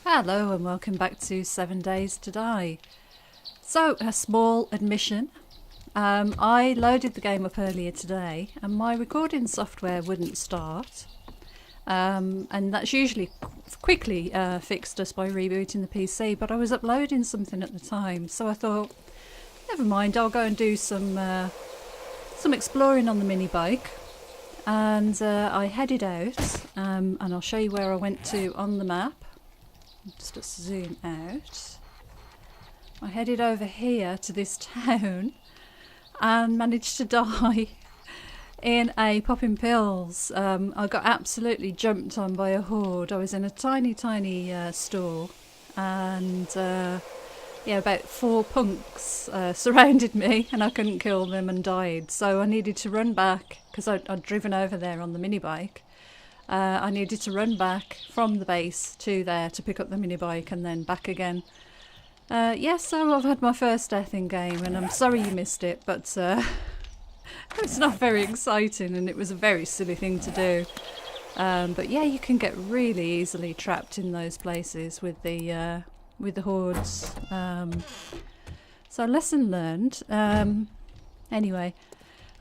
Hello and welcome back to 7 Days to Die. So, a small admission. I loaded the game up earlier today and my recording software wouldn't start. And that's usually quickly fixed just by rebooting the PC, but I was uploading something at the time, so I thought, never mind, I'll go and do some exploring on the mini bike. And I headed out, and I'll show you where I went to on the map. Just to zoom out. I headed over here to this town and managed to die in a popping pills. I got absolutely jumped on by a horde. I was in a tiny store and about 4 punks surrounded me and I couldn't kill them and died. So I needed to run back because I'd driven over there on the mini bike. I needed to run back from the base to there to pick up the mini bike and then back again. So I've had my first death in game and I'm sorry you missed it, but it's not very exciting and it was a very silly thing to do. But yeah, you can get really easily trapped in those places with the hordes. So lesson learned. Anyway.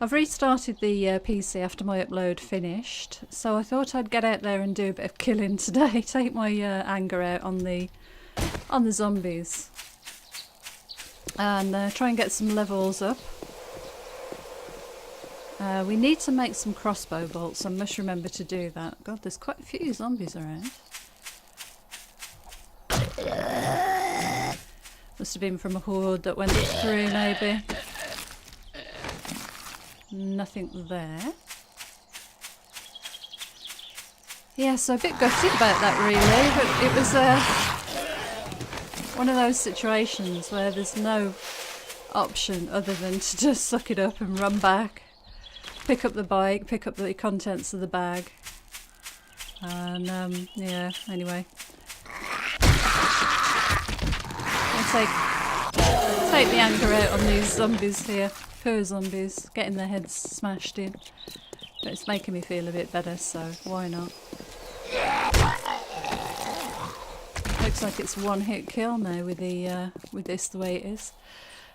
I've restarted the PC after my upload finished, so I thought I'd get out there and do a bit of killing today, take my anger out on the zombies, and try and get some levels up. We need to make some crossbow bolts, I must remember to do that. God, there's quite a few zombies around. Must have been from a horde that went through, maybe. Nothing there. Yeah, so a bit gutted about that really, but it was one of those situations where there's no option other than to just suck it up and run back, pick up the bike, pick up the contents of the bag, and yeah, anyway. I'll take the anger out on these zombies here. Poor zombies, getting their heads smashed in. But it's making me feel a bit better, so why not? Looks like it's one hit kill now with this the way it is.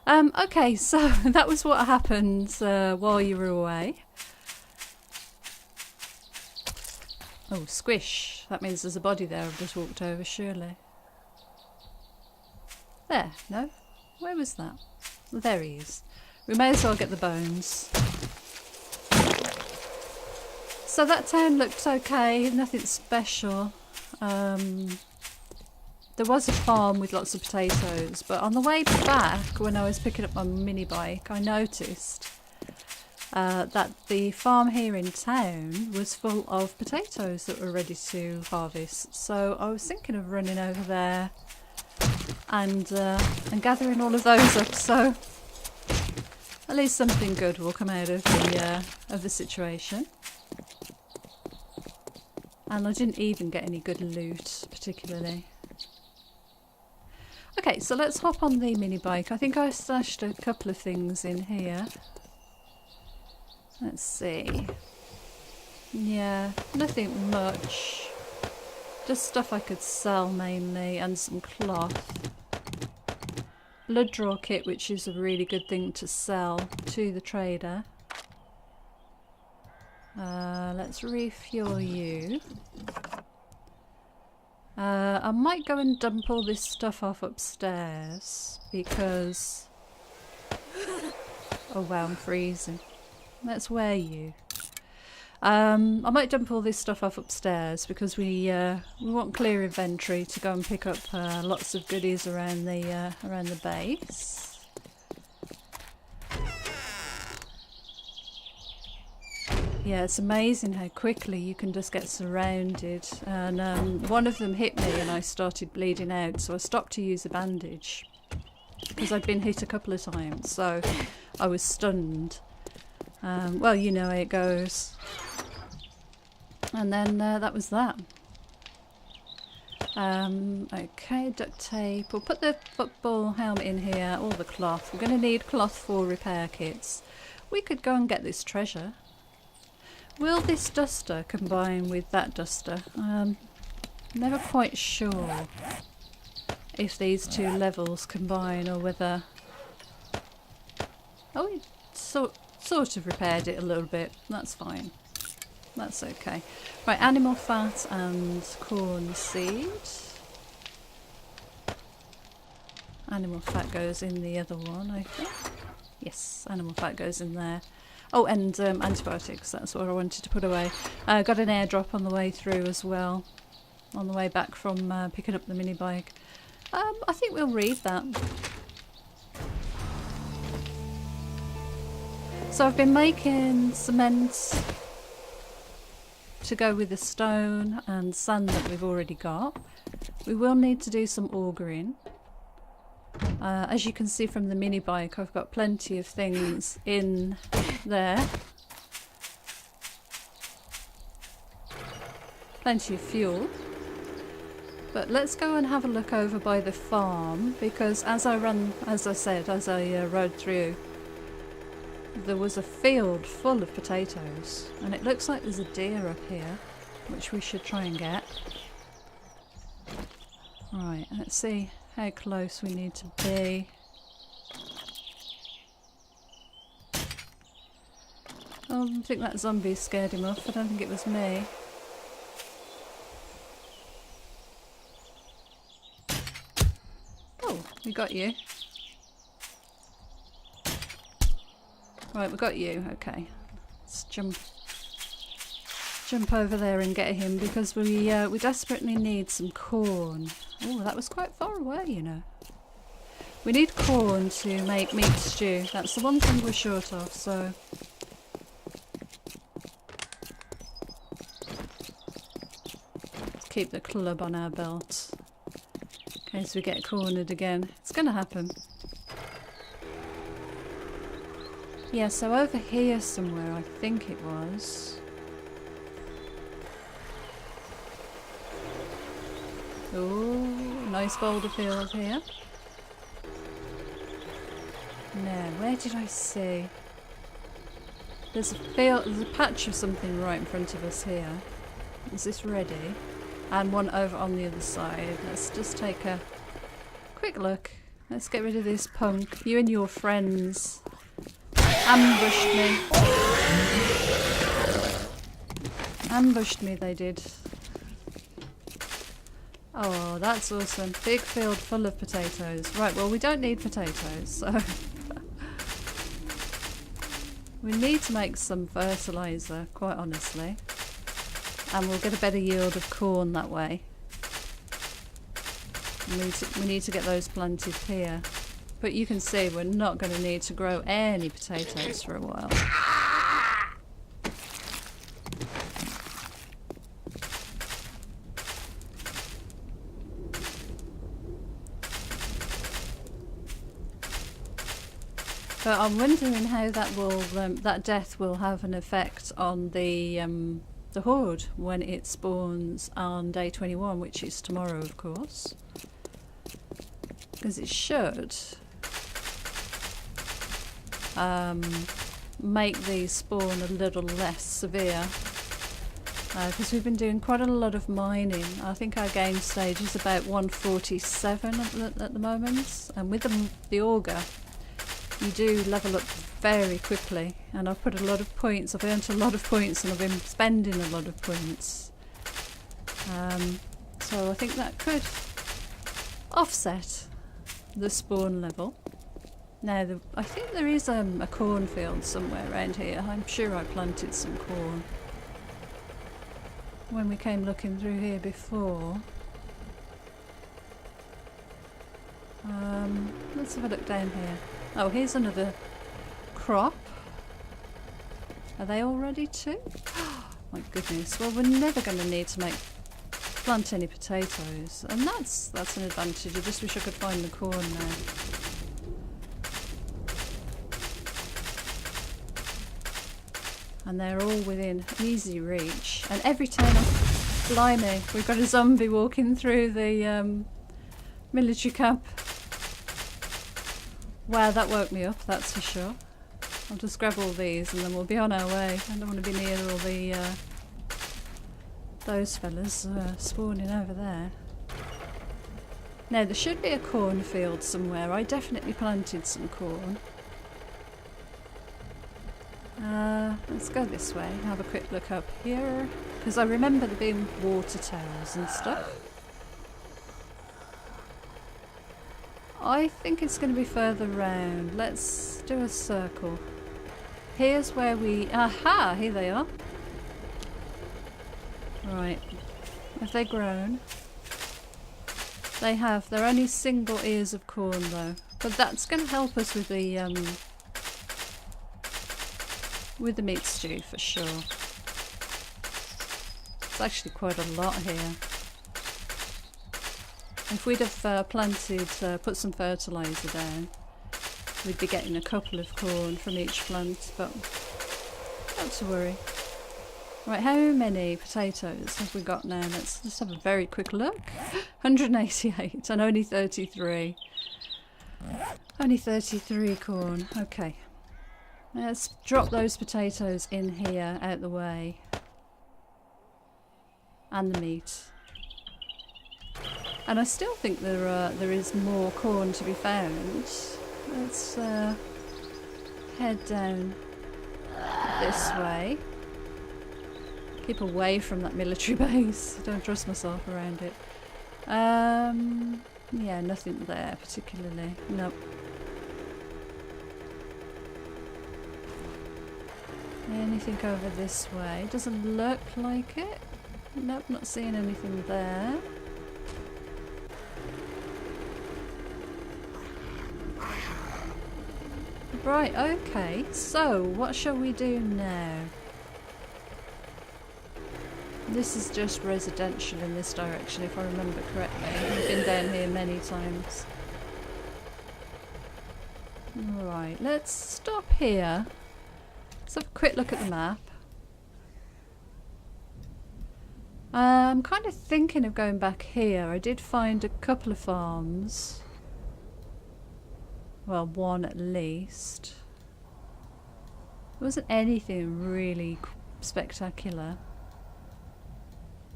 Okay, so that was what happened while you were away. Oh, squish. That means there's a body there I've just walked over, surely. There, no? Where was that? Well, there he is. We may as well get the bones. So that town looked okay, nothing special. There was a farm with lots of potatoes, but on the way back when I was picking up my mini bike I noticed that the farm here in town was full of potatoes that were ready to harvest. So I was thinking of running over there and gathering all of those up, so at least something good will come out of the situation. And I didn't even get any good loot, particularly. Okay, so let's hop on the mini bike. I think I stashed a couple of things in here. Let's see. Yeah, nothing much. Just stuff I could sell mainly, and some cloth. Blood draw kit, which is a really good thing to sell to the trader. Let's refuel you. I might go and dump all this stuff off upstairs because... Oh wow, I'm freezing. Let's wear you. I might dump all this stuff off upstairs because we want clear inventory to go and pick up lots of goodies around the base. Yeah, it's amazing how quickly you can just get surrounded. And one of them hit me and I started bleeding out, so I stopped to use a bandage because I'd been hit a couple of times, so I was stunned. Well, you know how it goes. And then that was that. Okay, duct tape. We'll put the football helmet in here, all the cloth. We're going to need cloth for repair kits. We could go and get this treasure. Will this duster combine with that duster? Never quite sure if these two levels combine or whether... Oh, it sort of repaired it a little bit. That's fine. That's okay. Right, animal fat and corn seed. Animal fat goes in the other one, I think. Yes, animal fat goes in there. Oh, and antibiotics, that's what I wanted to put away. Got an airdrop on the way through as well. On the way back from picking up the mini bike. I think we'll read that. So I've been making cement to go with the stone and sand that we've already got. We will need to do some augering. As you can see from the mini bike, I've got plenty of things in there. Plenty of fuel. But let's go and have a look over by the farm, because as I rode through, there was a field full of potatoes, and it looks like there's a deer up here, which we should try and get. Right, let's see how close we need to be. Oh, I think that zombie scared him off. I don't think it was me. Oh, we got you. Right, we got you. Okay, let's jump over there and get him, because we desperately need some corn. Oh, that was quite far away, you know. We need corn to make meat stew. That's the one thing we're short of. So let's keep the club on our belt in case we get cornered again. It's going to happen. Yeah, so over here somewhere, I think it was. Oh, nice boulder field here. Now, where did I see? There's a patch of something right in front of us here. Is this ready? And one over on the other side. Let's just take a quick look. Let's get rid of this punk. You and your friends ambushed me. Ambushed me, they did. Oh, that's awesome. Big field full of potatoes. Right, well, we don't need potatoes, so... we need to make some fertiliser, quite honestly. And we'll get a better yield of corn that way. We need to get those planted here. But you can see we're not going to need to grow any potatoes for a while. But I'm wondering how that will that death will have an effect on the horde when it spawns on day 21, which is tomorrow, of course. Because it should make the spawn a little less severe. Because we've been doing quite a lot of mining. I think our game stage is about 147 at the moment, and with the auger, you do level up very quickly. And I've put a lot of points. I've earned a lot of points, and I've been spending a lot of points. So I think that could offset the spawn level. Now, I think there is a cornfield somewhere around here. I'm sure I planted some corn when we came looking through here before. Let's have a look down here. Oh, here's another crop. Are they all ready too? My goodness. Well, we're never going to need to plant any potatoes, and that's an advantage. I just wish I could find the corn now. And they're all within easy reach. And every turn, blimey, we've got a zombie walking through the military camp. Wow, that woke me up, that's for sure. I'll just grab all these and then we'll be on our way. I don't want to be near all the those fellas spawning over there. Now there should be a cornfield somewhere. I definitely planted some corn. Let's go this way, have a quick look up here, because I remember there being water towers and stuff. I think it's going to be further round. Let's do a circle. Here's where we... Aha! Here they are. Right. Have they grown? They have. They're only single ears of corn though. But that's going to help us with the meat stew for sure. It's actually quite a lot here. If we'd have planted, put some fertiliser down, we'd be getting a couple of corn from each plant, but not to worry. Right, how many potatoes have we got now? Let's just have a very quick look. 188 and only 33. Only 33 corn. Okay. Let's drop those potatoes in here, out the way. And the meat. And I still think there is more corn to be found. Let's head down this way. Keep away from that military base. Don't trust myself around it. Yeah, nothing there particularly. Nope. Anything over this way? Doesn't look like it. Nope, not seeing anything there. Right, okay. So, what shall we do now? This is just residential in this direction, if I remember correctly. I've been down here many times. Right, let's stop here. Let's have a quick look at the map. I'm kind of thinking of going back here. I did find a couple of farms. Well, one at least. There wasn't anything really spectacular.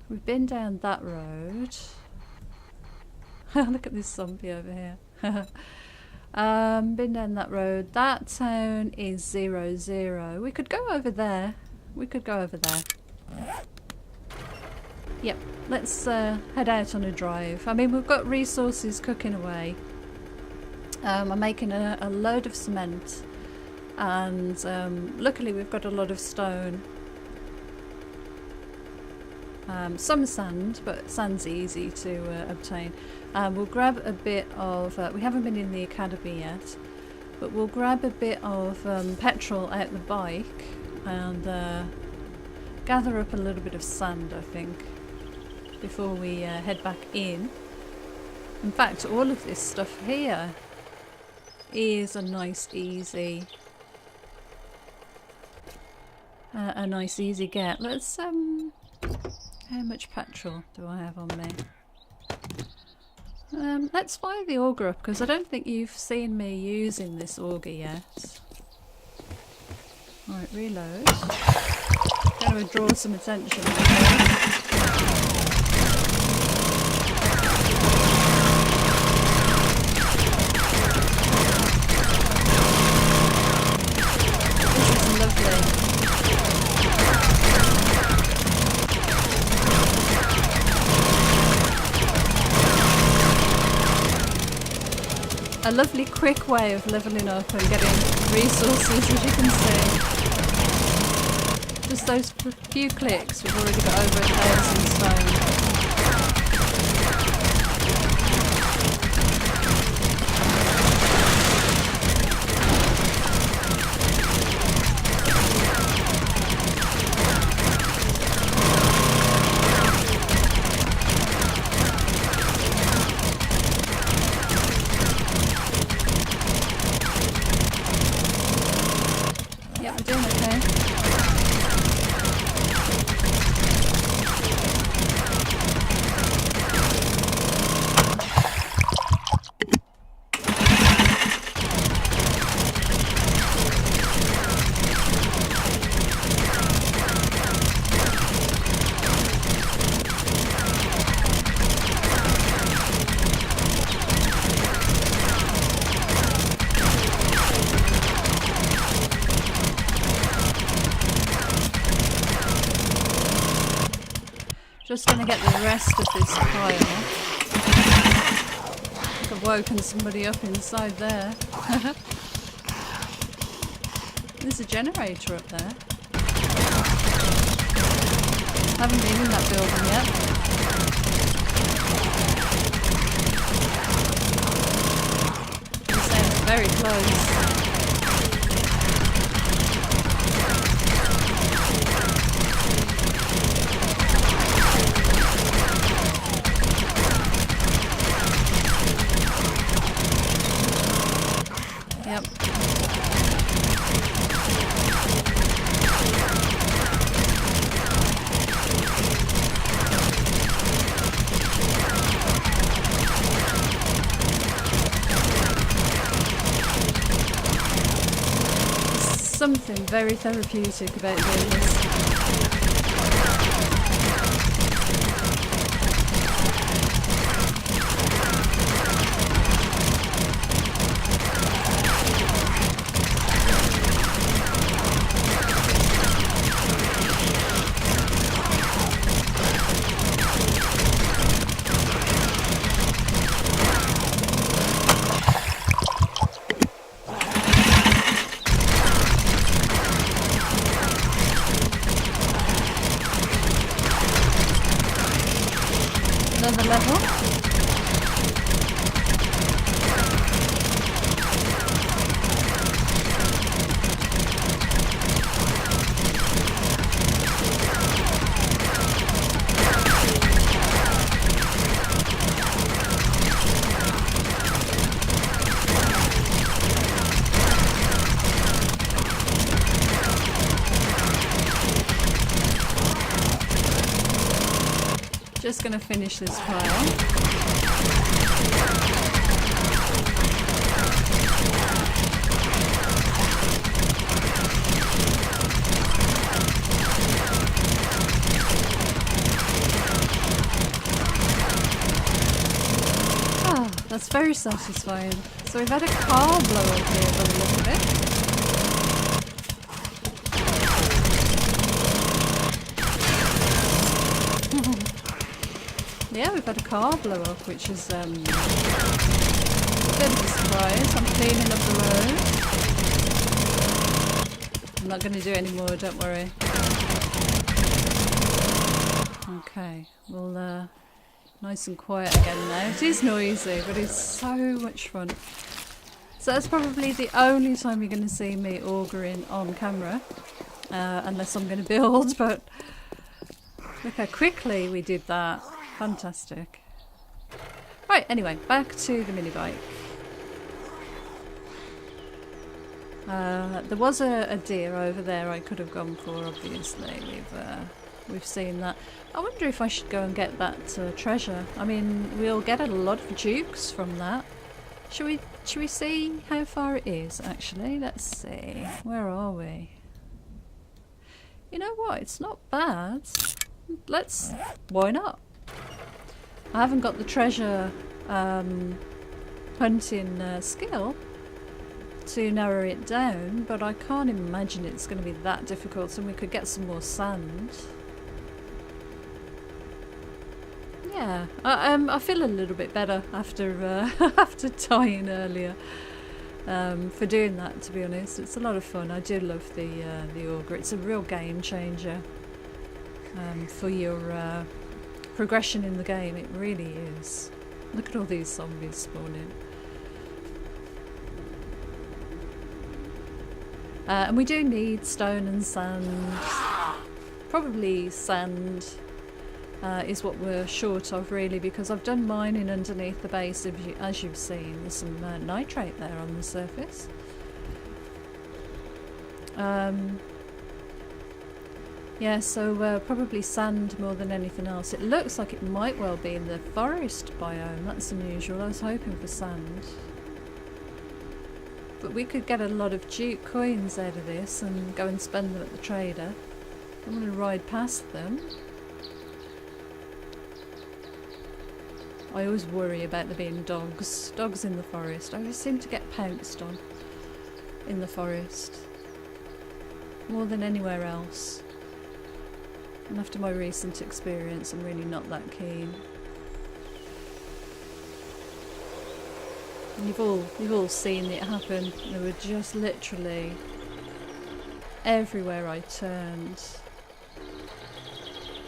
We've been down that road. Look at this zombie over here. Been down that road. That town is 0-0. We could go over there. We could go over there. Yep, let's head out on a drive. I mean, we've got resources cooking away. I'm making a load of cement, and luckily we've got a lot of stone. Some sand, but sand's easy to obtain. We'll grab a bit of... we haven't been in the academy yet, but we'll grab a bit of petrol out the bike and gather up a little bit of sand, I think, before we head back in. In fact, all of this stuff here is a nice easy get. Let's how much petrol do I have on me? Let's fire the auger up, because I don't think you've seen me using this auger yet. Right, reload. Going to draw some attention. A lovely quick way of levelling up and getting resources, as you can see. Just those few clicks, we've already got over 1,000 stone. Just gonna get the rest of this pile. I've woken somebody up inside there. There's a generator up there. Haven't been in that building yet. You're saying it's very close. Yep. Something very therapeutic about doing this. Another level. Just going to finish this pile. Ah, that's very satisfying. So we've had a car blow up here by the look of it. Yeah, we've had a car blow up, which is a bit of a surprise. I'm cleaning up the road. I'm not going to do any more, don't worry. Okay, well, nice and quiet again now. It is noisy, but it's so much fun. So that's probably the only time you're going to see me augering on camera, unless I'm going to build, but look how quickly we did that. Fantastic. Right, anyway, back to the mini bike. There was a deer over there I could have gone for, obviously. We've seen that. I wonder if I should go and get that treasure. I mean, we'll get a lot of dukes from that. Should we see how far it is, actually? Let's see. Where are we? You know what? It's not bad. Why not? I haven't got the treasure hunting skill to narrow it down, but I can't imagine it's going to be that difficult, and we could get some more sand. Yeah, I feel a little bit better after after dying earlier for doing that, to be honest. It's a lot of fun. I do love the auger. It's a real game changer for your progression in the game. It really is. Look at all these zombies spawning. And we do need stone and sand. Probably sand is what we're short of, really, because I've done mining underneath the base, as you've seen. There's some nitrate there on the surface. Yeah, so probably sand more than anything else. It looks like it might well be in the forest biome. That's unusual. I was hoping for sand. But we could get a lot of Duke coins out of this and go and spend them at the trader. I'm going to ride past them. I always worry about there being dogs. Dogs in the forest. I always seem to get pounced on in the forest. More than anywhere else. And after my recent experience, I'm really not that keen. And you've all seen it happen. They were just literally everywhere I turned.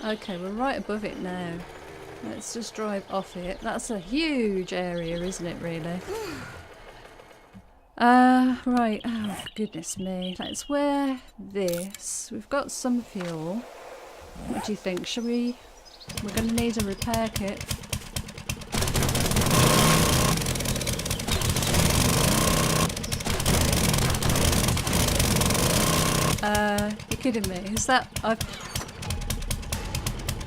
Okay, we're right above it now. Let's just drive off it. That's a huge area, isn't it, really? Right. Oh, goodness me. Let's wear this. We've got some fuel. What do you think? Shall we... We're going to need a repair kit. You're kidding me. Is that...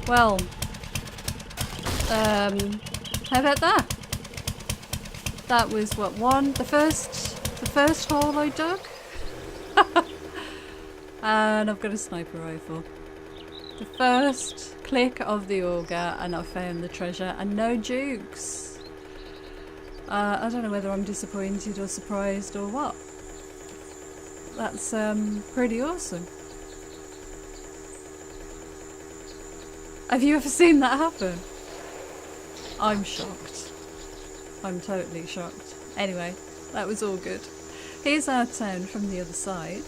Well... how about that? That was what, the first hole I dug? And I've got a sniper rifle. The first click of the auger and I found the treasure, and no jukes. I don't know whether I'm disappointed or surprised or what. That's pretty awesome. Have you ever seen that happen? I'm shocked. I'm totally shocked. Anyway, that was all good. Here's our town from the other side.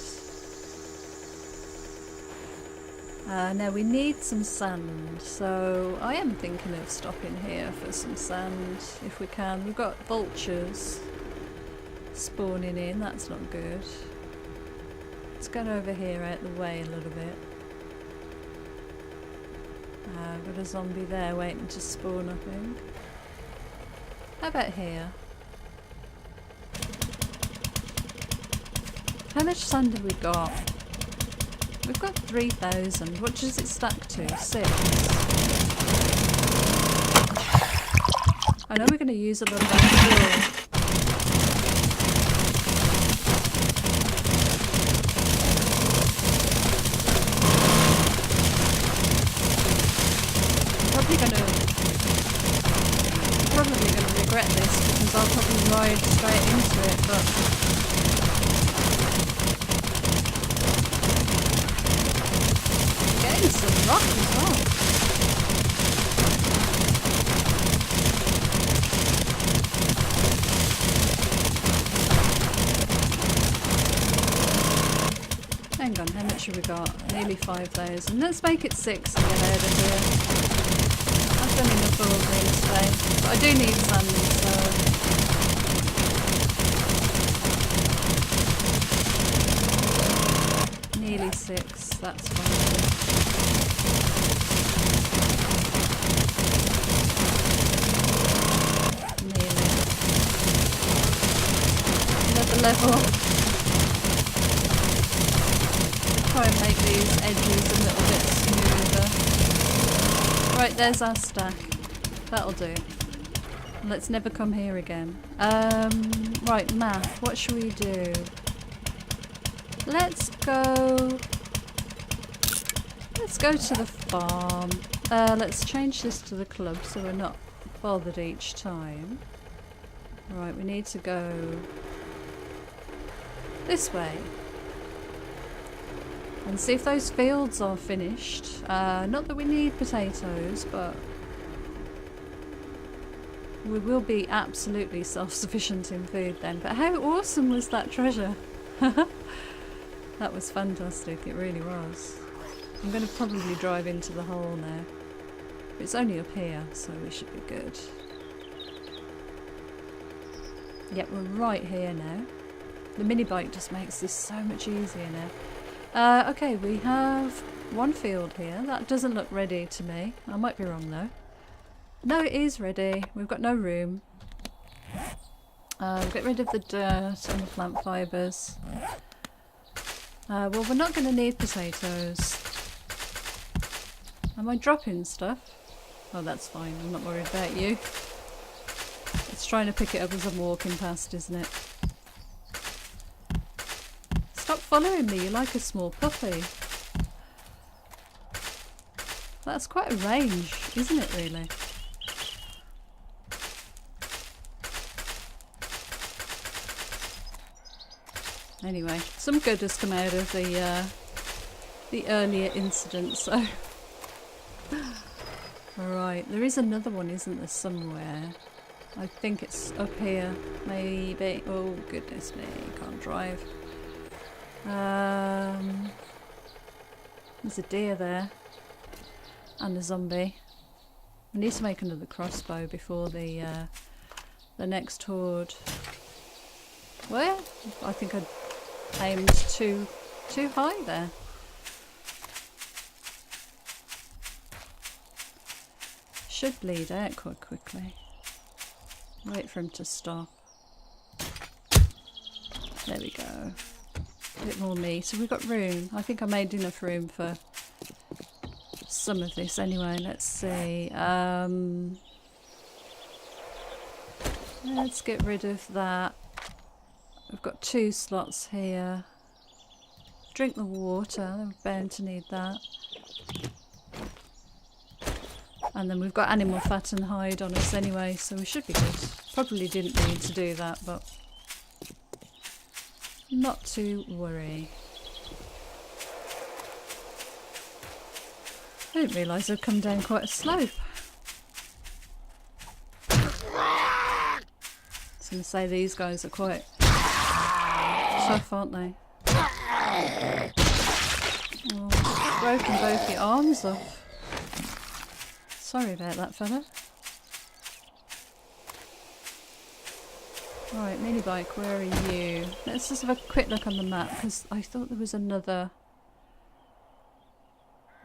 Now we need some sand, so I am thinking of stopping here for some sand if we can. We've got vultures spawning in, that's not good. Let's get over here out the way a little bit. Got a zombie there waiting to spawn, I think. How about here? How much sand have we got? We've got 3,000. What does it stack to? 6. I know we're going to use a lot of that fuel. Probably gonna regret this because I'll probably ride straight into it, but I'm getting some rock as well. Hang on, how much have we got? Nearly 5,000. Let's make it 6 and get out of here. I've done enough ordering today, but I do need sand, so... Nearly 6, that's fine. Nearly. Another level. Try and make these edges a little bit smoother. Right, there's our stack. That'll do. Let's never come here again. Right, math. What should we do? Let's go to the farm. Let's change this to the club so we're not bothered each time. Right, we need to go this way. And see if those fields are finished. Not that we need potatoes, but we will be absolutely self-sufficient in food then. But how awesome was that treasure? That was fantastic, it really was. I'm going to probably drive into the hole now. It's only up here, so we should be good. Yep, we're right here now. The mini bike just makes this so much easier now. Okay, we have one field here. That doesn't look ready to me. I might be wrong though. No, it is ready. We've got no room. Get rid of the dirt and the plant fibres. Well, we're not going to need potatoes. Am I dropping stuff? Oh, that's fine. I'm not worried about you. It's trying to pick it up as I'm walking past, isn't it? Stop following me, you're like a small puppy. That's quite a range, isn't it really? Anyway, some good has come out of the earlier incident, so Alright, there is another one, isn't there, somewhere? I think it's up here, maybe. Oh goodness me, can't drive. There's a deer there. And a zombie. I need to make another crossbow before the next horde. Well, I think I aimed too high there. Should bleed out quite quickly. Wait for him to stop. There we go. A bit more meat. So we've got room. I think I made enough room for some of this anyway. Let's see. Let's get rid of that. We've got 2 slots here. Drink the water. We're bound to need that. And then we've got animal fat and hide on us anyway, so we should be good. Probably didn't need to do that, but not to worry. I didn't realise I'd come down quite a slope. I was going to say these guys are quite tough, aren't they? Oh, broken both your arms off. Sorry about that, fella. Right, mini bike, where are you? Let's just have a quick look on the map, because I thought there was another.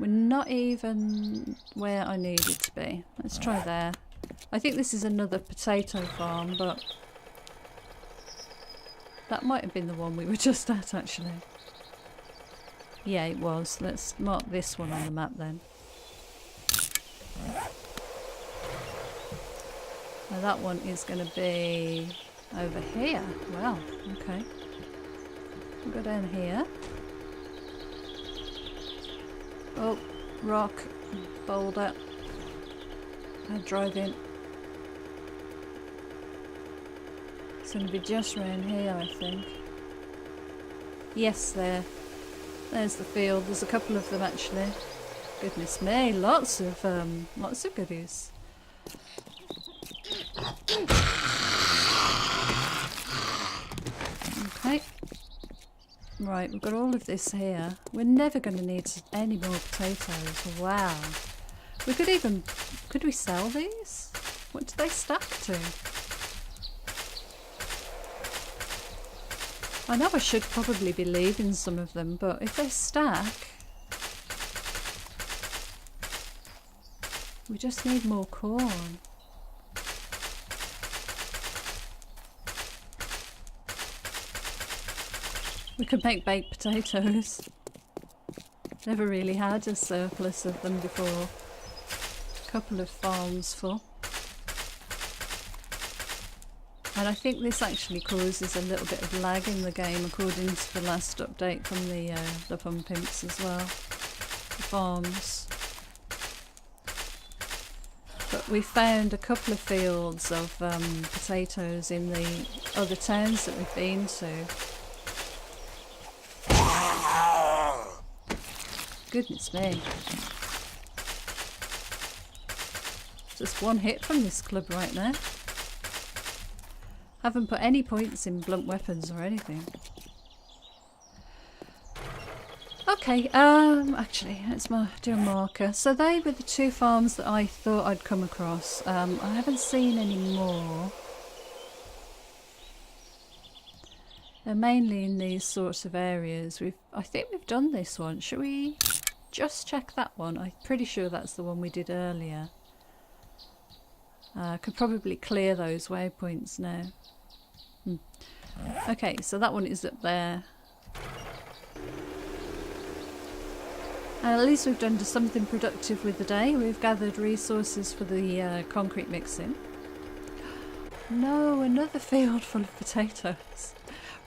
We're not even where I needed to be. Let's try there. I think this is another potato farm, but that might have been the one we were just at, actually. Yeah, it was. Let's mark this one on the map then. Now that one is going to be over here. Wow, okay. We'll go down here. Oh, rock, boulder. I drive in. It's going to be just around here, I think. Yes, there's the field. There's a couple of them actually. Goodness me, lots of goodies. Okay. Right, we've got all of this here. We're never going to need any more potatoes. Wow. We could even... Could we sell these? What do they stack to? I know I should probably be leaving some of them, but if they stack... We just need more corn. We could make baked potatoes. Never really had a surplus of them before. A couple of farms full. And I think this actually causes a little bit of lag in the game according to the last update from the pump imps as well. The farms. But we found a couple of fields of potatoes in the other towns that we've been to. Goodness me. Just one hit from this club right now. Haven't put any points in blunt weapons or anything. Okay, actually, let's do a marker. So they were the 2 farms that I thought I'd come across. I haven't seen any more. They're mainly in these sorts of areas. I think we've done this one. Should we just check that one? I'm pretty sure that's the one we did earlier. Could probably clear those waypoints now. Okay, so that one is up there. And at least we've done something productive with the day. We've gathered resources for the concrete mixing. No, another field full of potatoes.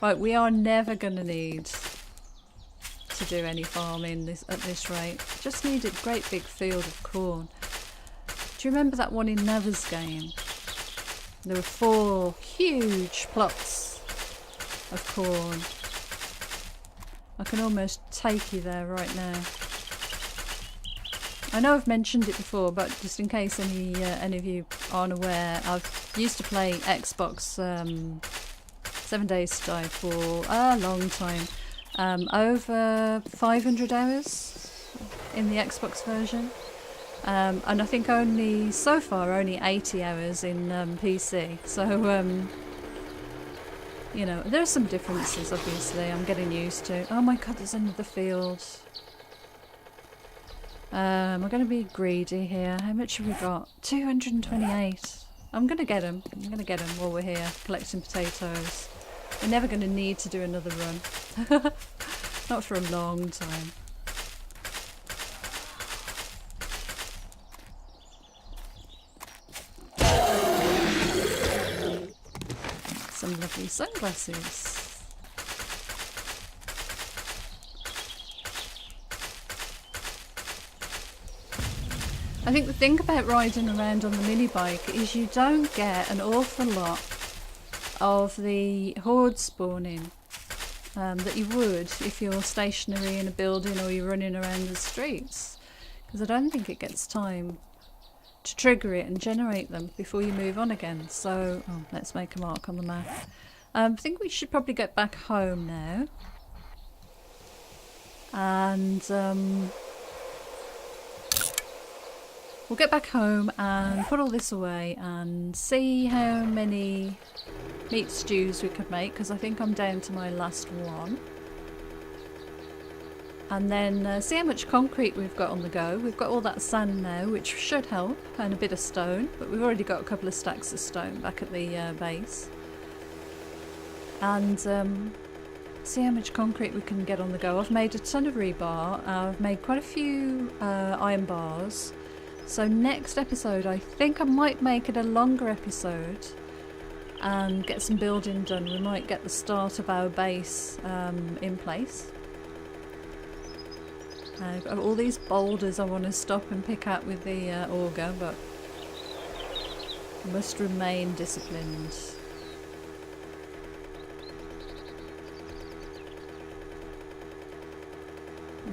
Right, we are never going to need to do any farming at this rate. Just need a great big field of corn. Do you remember that one in Never's game? There were 4 huge plots of corn. I can almost take you there right now. I know I've mentioned it before, but just in case any of you aren't aware, I've used to play Xbox 7 Days to Die for a long time. Over 500 hours in the Xbox version. And I think so far only 80 hours in PC. So, you know, there are some differences, obviously. I'm getting used to. Oh my god, there's another field. We're going to be greedy here. How much have we got? 228. I'm going to get them. I'm going to get them while we're here collecting potatoes. We're never going to need to do another run. Not for a long time. Some lovely sunglasses. I think the thing about riding around on the mini bike is you don't get an awful lot of the horde spawning that you would if you're stationary in a building or you're running around the streets, because I don't think it gets time to trigger it and generate them before you move on again. So let's make a mark on the map. I think we should probably get back home now, and we'll get back home and put all this away and see how many meat stews we could make, because I think I'm down to my last one. And then see how much concrete we've got on the go. We've got all that sand now, which should help, and a bit of stone, but we've already got a couple of stacks of stone back at the base. And see how much concrete we can get on the go. I've made a ton of rebar. I've made quite a few iron bars. So next episode, I think I might make it a longer episode and get some building done. We might get the start of our base in place. I've got all these boulders I want to stop and pick up with the auger, but must remain disciplined.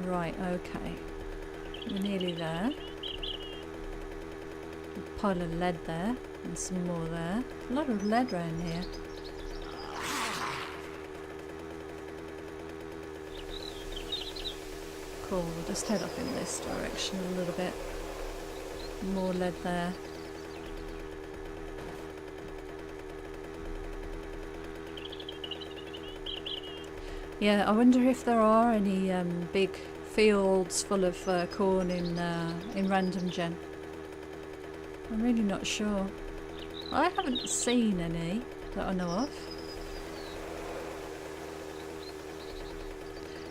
Right, okay. We're nearly there. A pile of lead there, and some more there. A lot of lead around here. Cool, we'll just head up in this direction a little bit. More lead there. Yeah, I wonder if there are any big fields full of corn in Random Gen. I'm really not sure. I haven't seen any that I know of.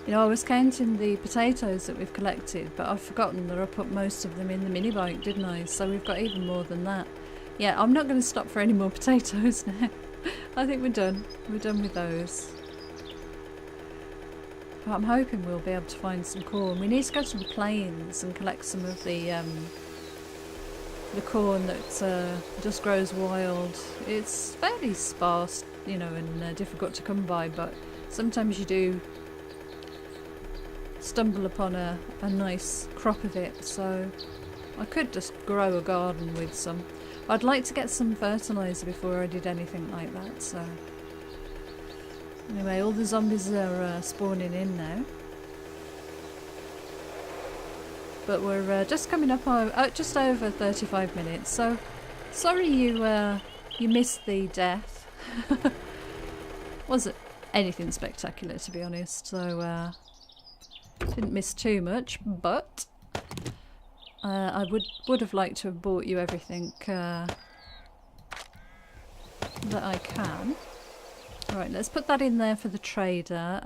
You know, I was counting the potatoes that we've collected, but I've forgotten that I put most of them in the mini bike, didn't I? So we've got even more than that. Yeah, I'm not going to stop for any more potatoes now. I think we're done. We're done with those. But I'm hoping we'll be able to find some corn. We need to go to the plains and collect some of the corn that just grows wild. It's fairly sparse, you know, and difficult to come by, but sometimes you do stumble upon a nice crop of it, so I could just grow a garden with some. I'd like to get some fertiliser before I did anything like that, so anyway, all the zombies are spawning in now. But we're just coming up on just over 35 minutes, so sorry you missed the death. Wasn't anything spectacular, to be honest, so didn't miss too much, but I would have liked to have bought you everything that I can. Right, let's put that in there for the trader.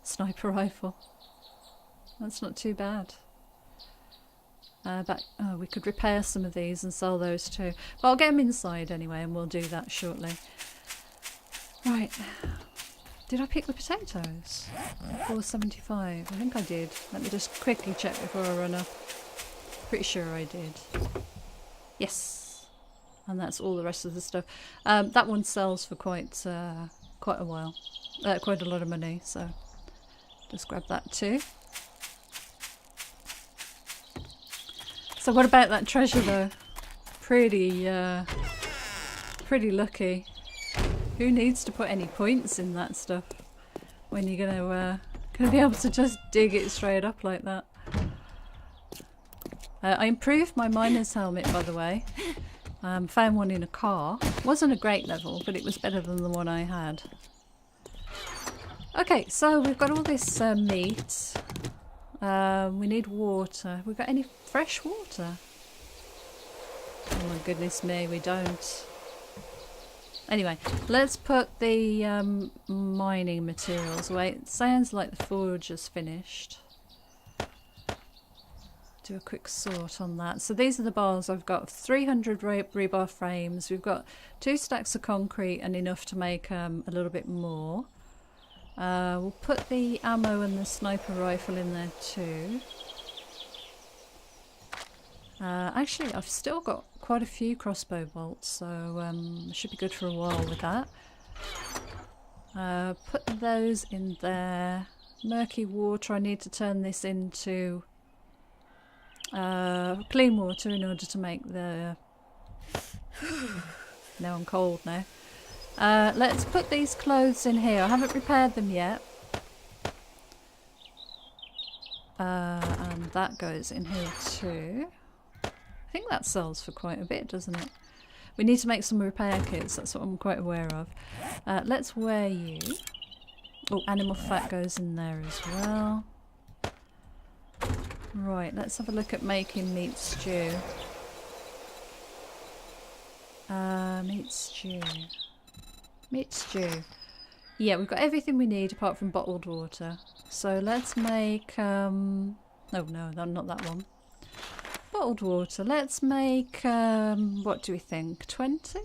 Sniper rifle. That's not too bad. We could repair some of these and sell those too. But I'll get them inside anyway, and we'll do that shortly. Right. Did I pick the potatoes? 475. I think I did. Let me just quickly check before I run off. Pretty sure I did. Yes. And that's all the rest of the stuff. That one sells for quite a while. Quite a lot of money, so just grab that too. So what about that treasure though? Pretty lucky. Who needs to put any points in that stuff when you're gonna be able to just dig it straight up like that? I improved my miner's helmet, by the way. Found one in a car. Wasn't a great level, but it was better than the one I had. Okay, so we've got all this meat. We need water. We've got any fresh water? Oh my goodness me, we don't. Anyway, let's put the mining materials away. It sounds like the forge is finished. Do a quick sort on that. So these are the bars. I've got 300 rebar frames. We've got 2 stacks of concrete and enough to make a little bit more. We'll put the ammo and the sniper rifle in there too. Actually, I've still got quite a few crossbow bolts, so should be good for a while with that. Put those in there. Murky water, I need to turn this into clean water in order to make the... Now I'm cold now. Let's put these clothes in here. I haven't repaired them yet. And that goes in here too. I think that sells for quite a bit, doesn't it? We need to make some repair kits, that's what I'm quite aware of. Let's wear you. Oh, animal fat goes in there as well. Right, let's have a look at making meat stew. Meat stew. Meat stew. Yeah, we've got everything we need apart from bottled water. So let's make... oh no, not that one. Bottled water. Let's make... what do we think? 20?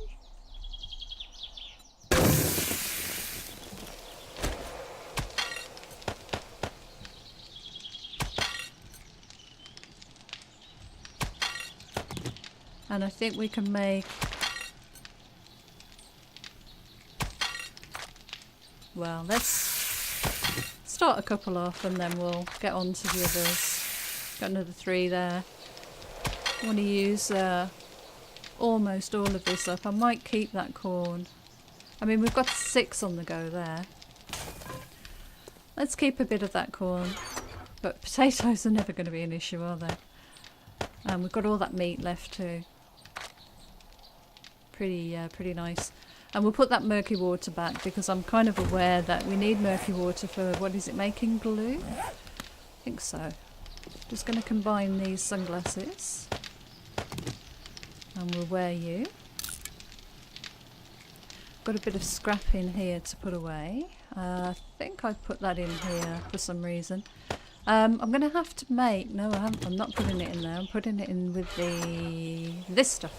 And I think we can make... Well, let's start a couple off and then we'll get on to the others. Got another 3 there. I want to use almost all of this up. I might keep that corn. I mean, we've got 6 on the go there. Let's keep a bit of that corn. But potatoes are never going to be an issue, are they? And we've got all that meat left too. Pretty nice. And we'll put that murky water back because I'm kind of aware that we need murky water for, what is it, making glue? I think so. Just going to combine these sunglasses. And we'll wear you. Got a bit of scrap in here to put away. I think I put that in here for some reason. I'm going to have to make... No, I haven't. I'm not putting it in there. I'm putting it in with this stuff.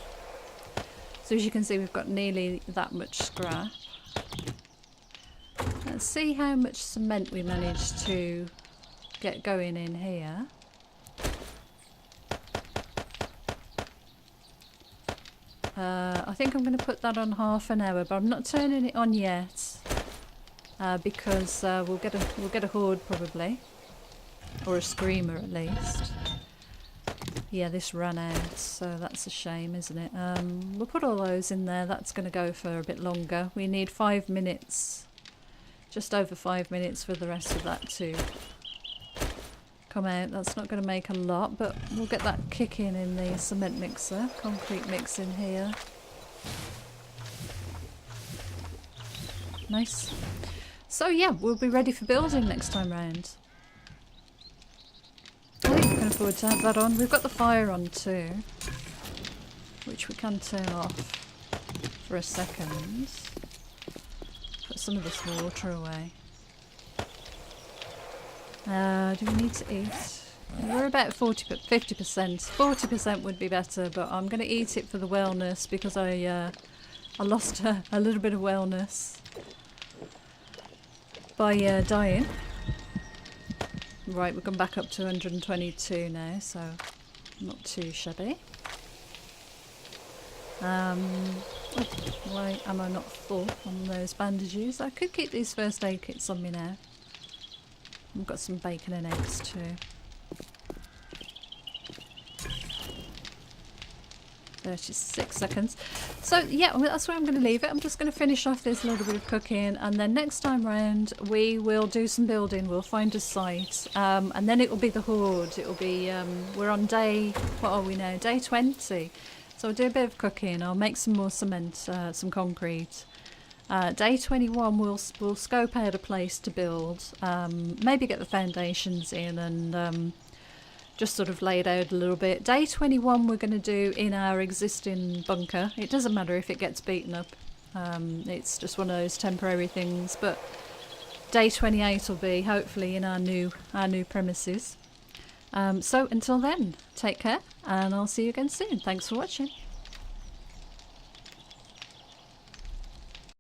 So as you can see, we've got nearly that much scrap. Let's see how much cement we managed to get going in here. I think I'm going to put that on half an hour, but I'm not turning it on yet because we'll get a horde probably, or a screamer at least. Yeah, this ran out, so that's a shame, isn't it? We'll put all those in there. That's going to go for a bit longer. We need 5 minutes, just over 5 minutes for the rest of that to come out. That's not going to make a lot, but we'll get that kicking in the cement mixer, concrete mix in here. Nice. So yeah, we'll be ready for building next time round. I think we can afford to have that on. We've got the fire on too, which we can turn off for a second. Put some of this water away. Do we need to eat? We're about 50%. 40% would be better, but I'm going to eat it for the wellness because I lost a little bit of wellness by dying. Right, we've gone back up to 122 now, so not too shabby. Why am I not full on those bandages? I could keep these first aid kits on me now. I've got some bacon and eggs too. 36 seconds. So yeah, well, that's where I'm going to leave it. I'm just going to finish off this little bit of cooking, and then next time round we will do some building. We'll find a site, and then it will be the horde. It will be we're on day, what are we now, day 20. So I'll do a bit of cooking. I'll make some more cement, some concrete. Day 21 we'll scope out a place to build, maybe get the foundations in and just sort of lay it out a little bit. Day 21 we're going to do in our existing bunker. It doesn't matter if it gets beaten up, it's just one of those temporary things, but day 28 will be hopefully in our new premises. So until then, take care and I'll see you again soon. Thanks for watching.